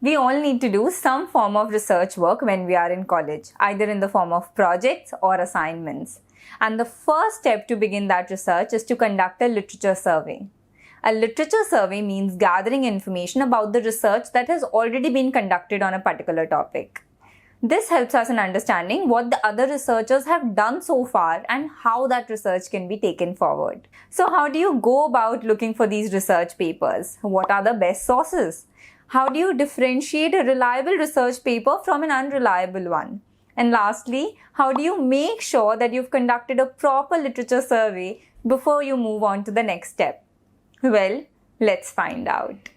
We all need to do some form of research work when we are in college, either in the form of projects or assignments. And the first step to begin that research is to conduct a literature survey. A literature survey means gathering information about the research that has already been conducted on a particular topic. This helps us in understanding what the other researchers have done so far and how that research can be taken forward. So how do you go about looking for these research papers? What are the best sources? How do you differentiate a reliable research paper from an unreliable one? And lastly, how do you make sure that you've conducted a proper literature survey before you move on to the next step? Well, let's find out.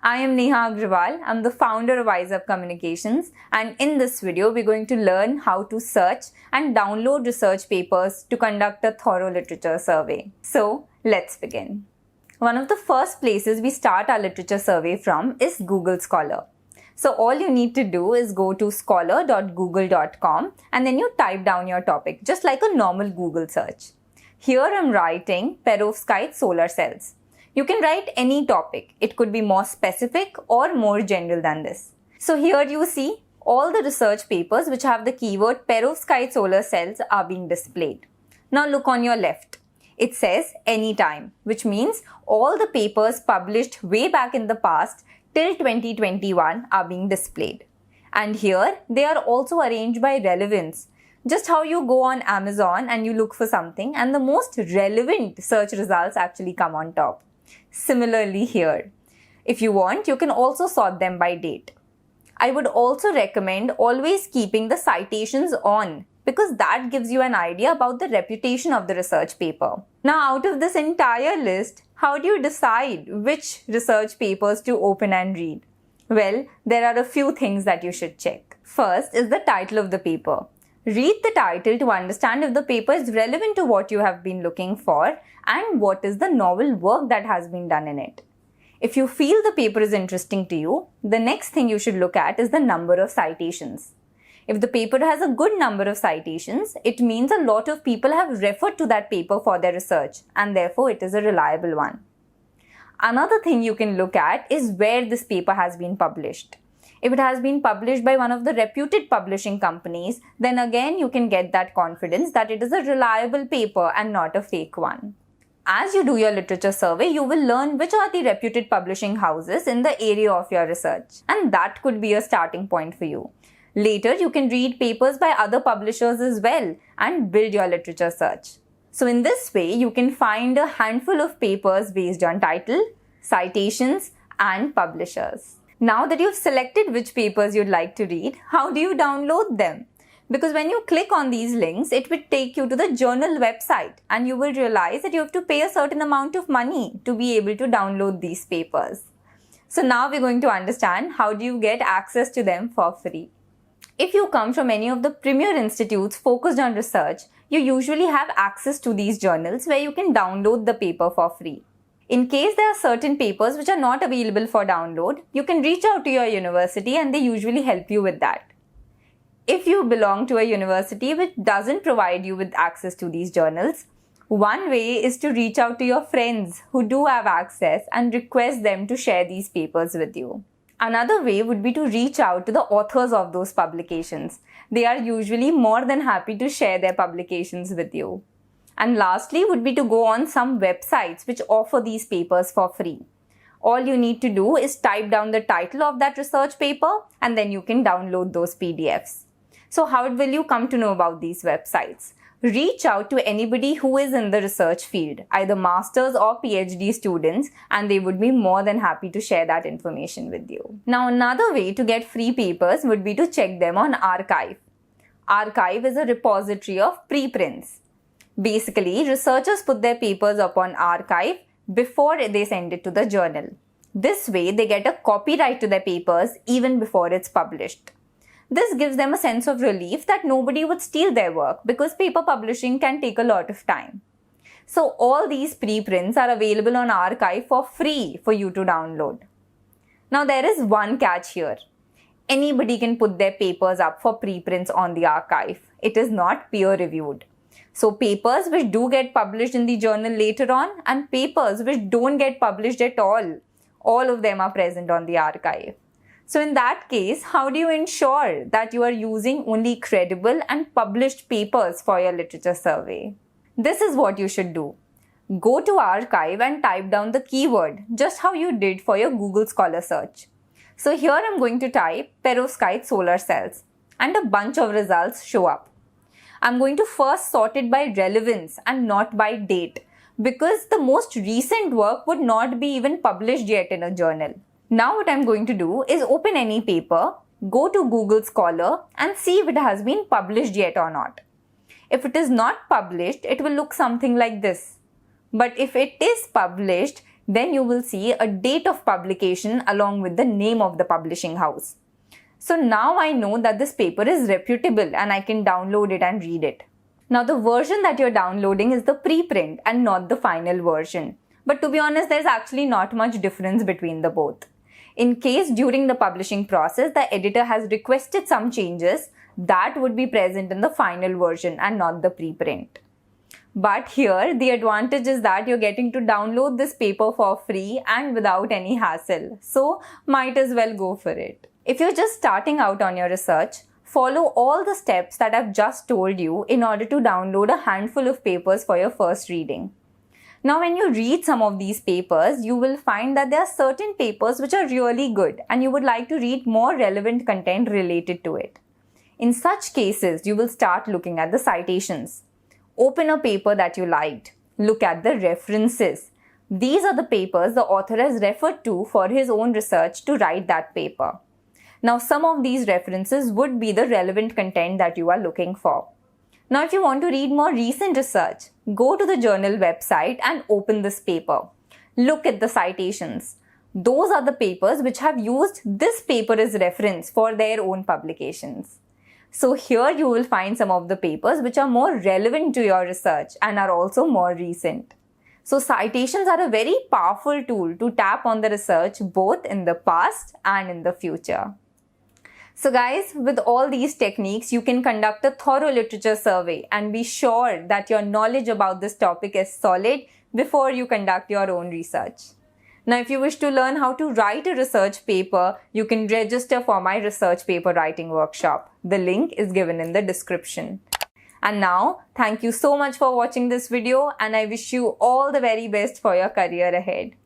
I am Neha Agrawal. I'm the founder of WiseUp Communications, and in this video we're going to learn how to search and download research papers to conduct a thorough literature survey. So let's begin. One of the first places we start our literature survey from is Google Scholar. So all you need to do is go to scholar.google.com and then you type down your topic, just like a normal Google search. Here I'm writing perovskite solar cells. You can write any topic. It could be more specific or more general than this. So here you see all the research papers which have the keyword perovskite solar cells are being displayed. Now look on your left. It says anytime, which means all the papers published way back in the past till 2021 are being displayed. And here they are also arranged by relevance. Just how you go on Amazon and you look for something and the most relevant search results actually come on top. Similarly here, if you want, you can also sort them by date. I would also recommend always keeping the citations on because that gives you an idea about the reputation of the research paper. Now out of this entire list, how do you decide which research papers to open and read? Well, there are a few things that you should check. First is the title of the paper. Read the title to understand if the paper is relevant to what you have been looking for and what is the novel work that has been done in it. If you feel the paper is interesting to you, the next thing you should look at is the number of citations. If the paper has a good number of citations, it means a lot of people have referred to that paper for their research and therefore it is a reliable one. Another thing you can look at is where this paper has been published. If it has been published by one of the reputed publishing companies, then again you can get that confidence that it is a reliable paper and not a fake one. As you do your literature survey, you will learn which are the reputed publishing houses in the area of your research, and that could be a starting point for you. Later, you can read papers by other publishers as well and build your literature search. So in this way, you can find a handful of papers based on title, citations, and publishers. Now that you've selected which papers you'd like to read, how do you download them? Because when you click on these links, it will take you to the journal website and you will realize that you have to pay a certain amount of money to be able to download these papers. So now we're going to understand how do you get access to them for free. If you come from any of the premier institutes focused on research, you usually have access to these journals where you can download the paper for free. In case there are certain papers which are not available for download, you can reach out to your university and they usually help you with that. If you belong to a university which doesn't provide you with access to these journals, one way is to reach out to your friends who do have access and request them to share these papers with you. Another way would be to reach out to the authors of those publications. They are usually more than happy to share their publications with you. And lastly would be to go on some websites which offer these papers for free. All you need to do is type down the title of that research paper and then you can download those PDFs. So how will you come to know about these websites? Reach out to anybody who is in the research field, either masters or PhD students, and they would be more than happy to share that information with you. Now another way to get free papers would be to check them on Archive. Archive is a repository of preprints. Basically, researchers put their papers up on Archive before they send it to the journal. This way, they get a copyright to their papers even before it's published. This gives them a sense of relief that nobody would steal their work because paper publishing can take a lot of time. So all these preprints are available on Archive for free for you to download. Now there is one catch here. Anybody can put their papers up for preprints on the Archive. It is not peer reviewed. So papers which do get published in the journal later on and papers which don't get published at all of them are present on the archive. So in that case, how do you ensure that you are using only credible and published papers for your literature survey? This is what you should do. Go to archive and type down the keyword, just how you did for your Google Scholar search. So here I'm going to type perovskite solar cells and a bunch of results show up. I'm going to first sort it by relevance and not by date because the most recent work would not be even published yet in a journal. Now what I'm going to do is open any paper, go to Google Scholar and see if it has been published yet or not. If it is not published, it will look something like this. But if it is published, then you will see a date of publication along with the name of the publishing house. So now I know that this paper is reputable and I can download it and read it. Now the version that you're downloading is the preprint and not the final version. But to be honest, there's actually not much difference between the both. In case during the publishing process, the editor has requested some changes, that would be present in the final version and not the preprint. But here, the advantage is that you're getting to download this paper for free and without any hassle. So, might as well go for it. If you're just starting out on your research, follow all the steps that I've just told you in order to download a handful of papers for your first reading. Now, when you read some of these papers, you will find that there are certain papers which are really good and you would like to read more relevant content related to it. In such cases, you will start looking at the citations. Open a paper that you liked. Look at the references. These are the papers the author has referred to for his own research to write that paper. Now, some of these references would be the relevant content that you are looking for. Now, if you want to read more recent research, go to the journal website and open this paper. Look at the citations. Those are the papers which have used this paper as reference for their own publications. So here you will find some of the papers which are more relevant to your research and are also more recent. So citations are a very powerful tool to tap on the research both in the past and in the future. So guys, with all these techniques, you can conduct a thorough literature survey and be sure that your knowledge about this topic is solid before you conduct your own research. Now, if you wish to learn how to write a research paper, you can register for my research paper writing workshop. The link is given in the description. And now, thank you so much for watching this video and I wish you all the very best for your career ahead.